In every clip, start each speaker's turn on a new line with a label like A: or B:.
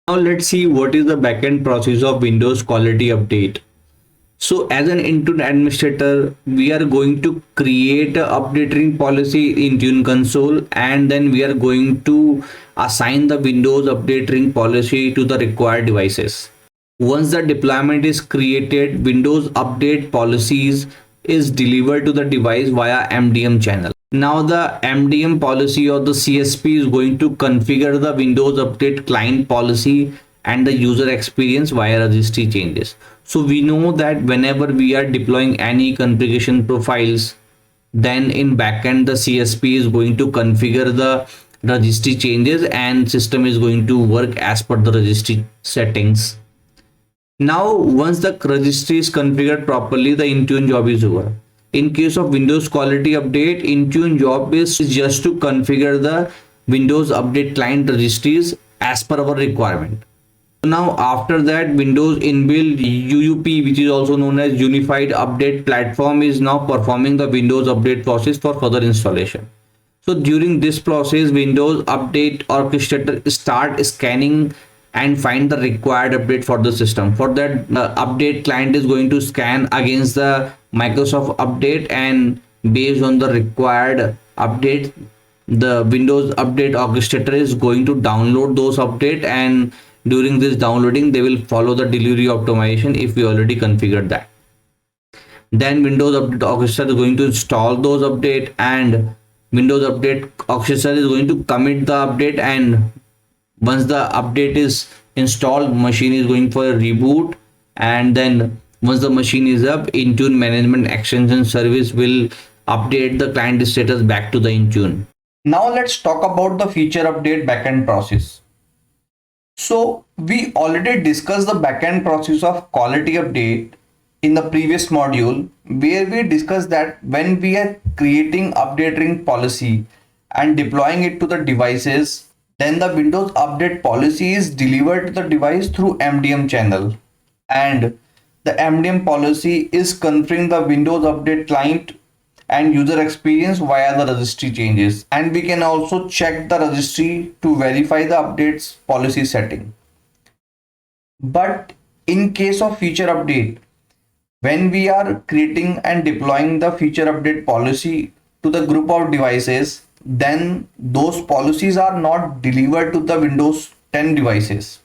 A: Now let's see what is the backend process of Windows quality update. So as an Intune administrator, we are going to create a updating policy in Intune console, and then we are going to assign the Windows updating policy to the required devices. Once the deployment is created, Windows update policies is delivered to the device via MDM channel. Now the MDM policy or the CSP is going to configure the Windows Update client policy and the user experience via registry changes. So we know that whenever we are deploying any configuration profiles, then in backend the CSP is going to configure the registry changes and system is going to work as per the registry settings. Now once the registry is configured properly, the Intune job is over. In case of Windows quality update, Intune job is just to configure the Windows update client registries as per our requirement. Now after that, Windows inbuilt UUP, which is also known as Unified Update Platform, is now performing the Windows update process for further installation. So during this process, Windows Update Orchestrator start scanning and find the required update for the system. For that, update client is going to scan against the Microsoft update, and based on the required update, the Windows Update Orchestrator is going to download those update, and during this downloading they will follow the delivery optimization if we already configured that. Then Windows Update Orchestrator is going to install those update, and Windows Update Orchestrator is going to commit the update, and once the update is installed, machine is going for a reboot, and then once the machine is up, Intune management extension service will update the client status back to the Intune. Now let's talk about the feature update backend process. So we already discussed the backend process of quality update in the previous module, where we discussed that when we are creating updating policy and deploying it to the devices, then the Windows update policy is delivered to the device through MDM channel, and the MDM policy is configuring the Windows update client and user experience via the registry changes, and we can also check the registry to verify the updates policy setting. But in case of feature update, when we are creating and deploying the feature update policy to the group of devices, then those policies are not delivered to the Windows 10 devices.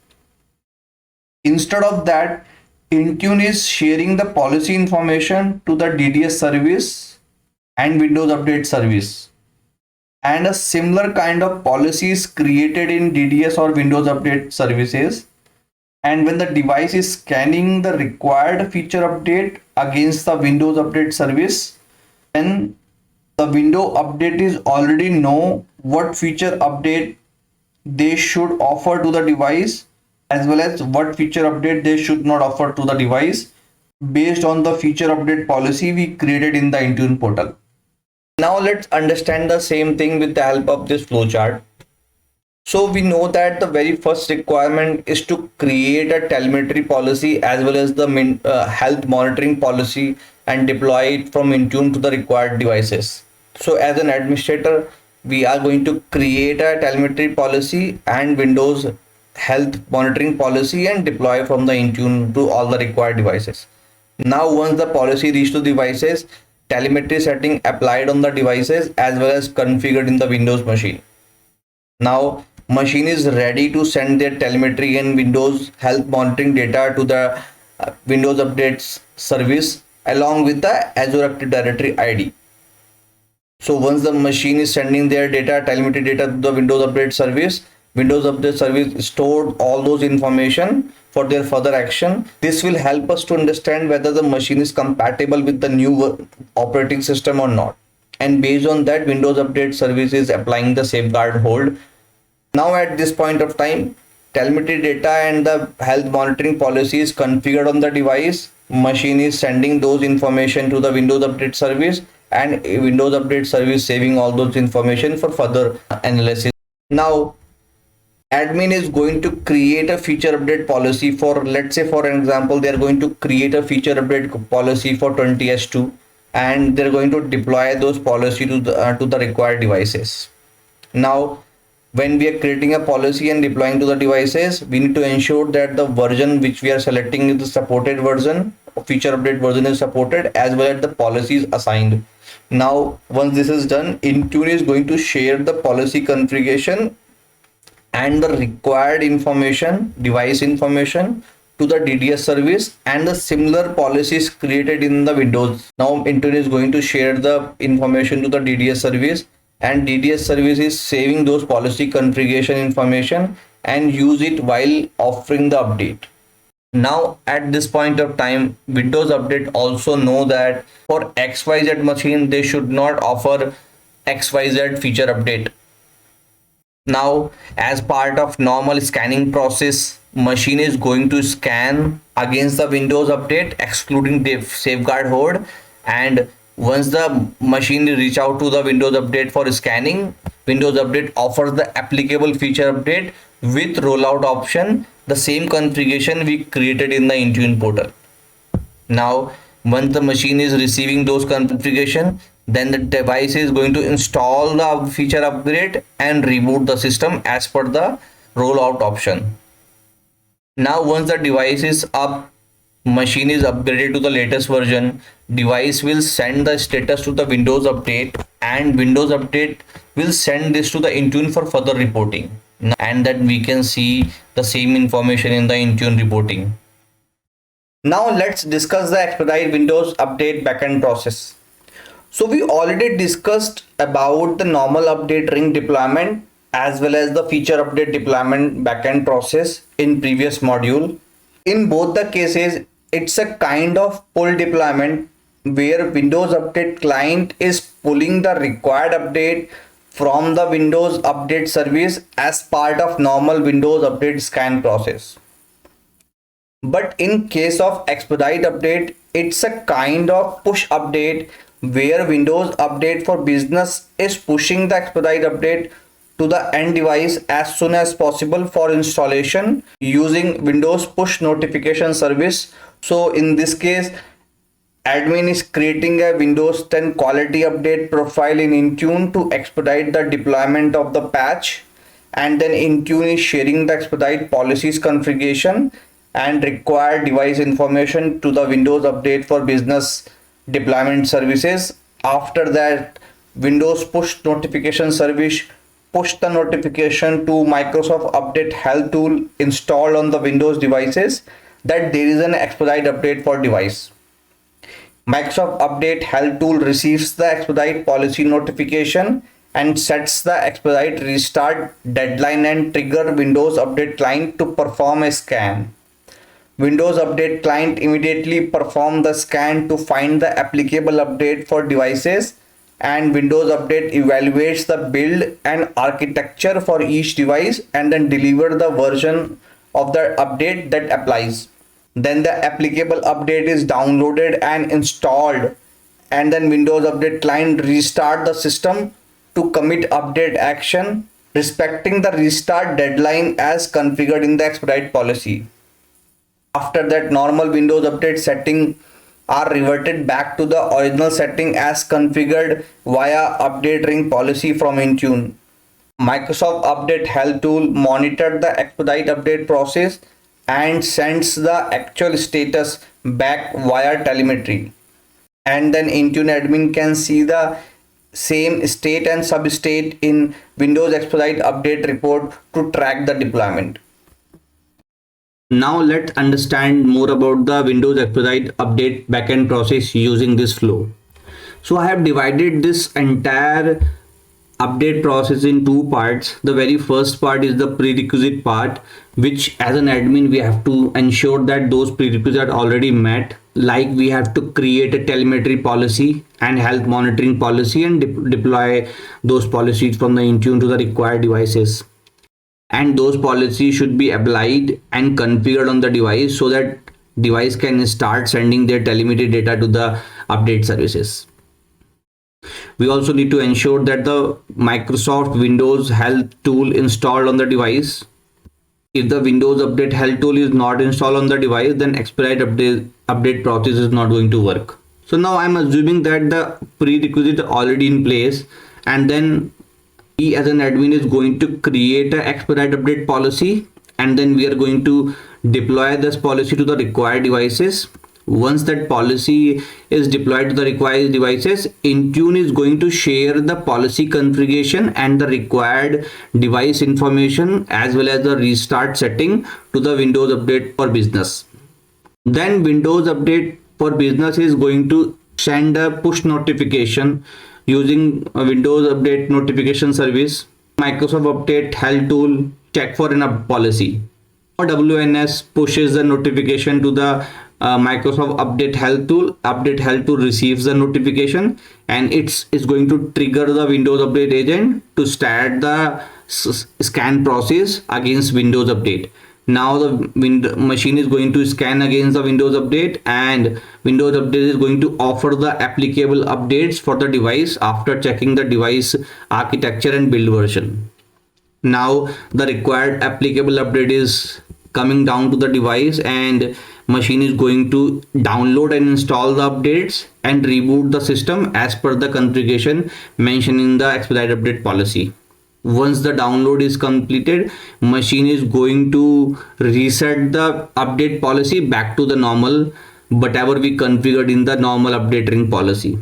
A: Instead of that, Intune is sharing the policy information to the DDS service and Windows Update service, and a similar kind of policy is created in DDS or Windows Update services, and when the device is scanning the required feature update against the Windows Update service, then the window update is already know what feature update they should offer to the device, as well as what feature update they should not offer to the device based on the feature update policy we created in the Intune portal. Now let's understand the same thing with the help of this flowchart. So we know that the very first requirement is to create a telemetry policy as well as the health monitoring policy and deploy it from Intune to the required devices. So as an administrator, we are going to create a telemetry policy and Windows health monitoring policy and deploy from the Intune to all the required devices. Now once the policy reaches to devices, telemetry setting applied on the devices as well as configured in the Windows machine. Now machine is ready to send their telemetry and Windows health monitoring data to the Windows Updates service along with the Azure Active Directory ID. So once the machine is sending their data, telemetry data to the Windows Update service, Windows Update service stored all those information for their further action. This will help us to understand whether the machine is compatible with the new operating system or not. And based on that, Windows Update service is applying the safeguard hold. Now at this point of time, telemetry data and the health monitoring policy is configured on the device. Machine is sending those information to the Windows Update service, and Windows Update service saving all those information for further analysis. Now admin is going to create a feature update policy for, let's say for an example, they are going to create a feature update policy for 20s2, and they're going to deploy those policy to the required devices. Now when we are creating a policy and deploying to the devices, we need to ensure that the version which we are selecting is the supported version, feature update version is supported, as well as the policies assigned. Now once this is done, Intune is going to share the policy configuration and the required information, device information, to the DDS service, and the similar policies created in the Windows. Now Intune is going to share the information to the DDS service, and DDS service is saving those policy configuration information and use it while offering the update. Now at this point of time, Windows Update also know that for XYZ machine they should not offer XYZ feature update. Now as part of normal scanning process, machine is going to scan against the Windows Update excluding the safeguard hold, and once the machine reach out to the Windows Update for scanning, Windows Update offers the applicable feature update with rollout option, the same configuration we created in the Intune portal. Now once the machine is receiving those configuration, then the device is going to install the feature upgrade and reboot the system as per the rollout option. Now once the device is up, machine is upgraded to the latest version, device will send the status to the Windows Update, and Windows Update will send this to the Intune for further reporting, and that we can see the same information in the Intune reporting. Now let's discuss the Expedite Windows Update backend process. So we already discussed about the normal update ring deployment as well as the feature update deployment backend process in previous module. In both the cases, it's a kind of pull deployment where Windows Update client is pulling the required update from the Windows Update service as part of normal Windows Update scan process. But in case of Expedite update, it's a kind of push update where Windows Update for Business is pushing the Expedite update to the end device as soon as possible for installation using Windows push notification service. So in this case, admin is creating a Windows 10 quality update profile in Intune to expedite the deployment of the patch, and then Intune is sharing the Expedite policies configuration and required device information to the Windows Update for Business deployment services. After that, Windows push notification service push the notification to Microsoft Update Help tool installed on the Windows devices that there is an Expedite update for device. Microsoft Update Help tool receives the Expedite policy notification and sets the Expedite restart deadline and trigger Windows Update client to perform a scan. Windows Update client immediately perform the scan to find the applicable update for devices, and Windows Update evaluates the build and architecture for each device and then deliver the version of the update that applies. Then the applicable update is downloaded and installed, and then Windows Update client restart the system to commit update action respecting the restart deadline as configured in the Expedite policy. After that, normal Windows Update setting are reverted back to the original setting as configured via update ring policy from Intune. Microsoft Update Help tool monitored the Expedite update process and sends the actual status back via telemetry. And then Intune admin can see the same state and substate in Windows Expedite update report to track the deployment. Now let's understand more about the Windows Expedite update backend process using this flow. So I have divided this entire update process in two parts. The very first part is the prerequisite part, which as an admin we have to ensure that those prerequisites are already met, like we have to create a telemetry policy and health monitoring policy and deploy those policies from the Intune to the required devices. And those policies should be applied and configured on the device so that device can start sending their telemetry data to the update services. We also need to ensure that the Microsoft Windows Help tool installed on the device. If the Windows Update Help tool is not installed on the device, then Expedite update process is not going to work. So now I'm assuming that the prerequisite already in place, and then We as an admin is going to create an expedite update policy, and then we are going to deploy this policy to the required devices. Once that policy is deployed to the required devices, Intune is going to share the policy configuration and the required device information as well as the restart setting to the Windows Update for Business. Then Windows Update for Business is going to send a push notification using a Windows Update notification service. Microsoft Update Help tool check for an up policy. Or WNS pushes the notification to the Microsoft Update Help tool. Update Help tool receives the notification, and it's going to trigger the Windows Update agent to start the scan process against Windows Update. Now the machine is going to scan against the Windows Update, and Windows Update is going to offer the applicable updates for the device after checking the device architecture and build version. Now the required applicable update is coming down to the device, and machine is going to download and install the updates and reboot the system as per the configuration mentioned in the expedite update policy. Once the download is completed, machine is going to reset the update policy back to the normal, whatever we configured in the normal updating policy.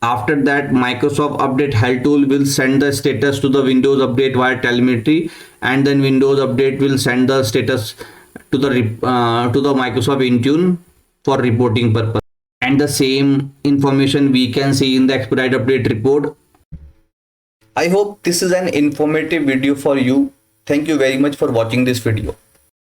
A: After that, Microsoft Update Help tool will send the status to the Windows Update via telemetry, and then Windows Update will send the status to the Microsoft Intune for reporting purpose. And the same information we can see in the expedite update report. I hope this is an informative video for you. Thank you very much for watching this video.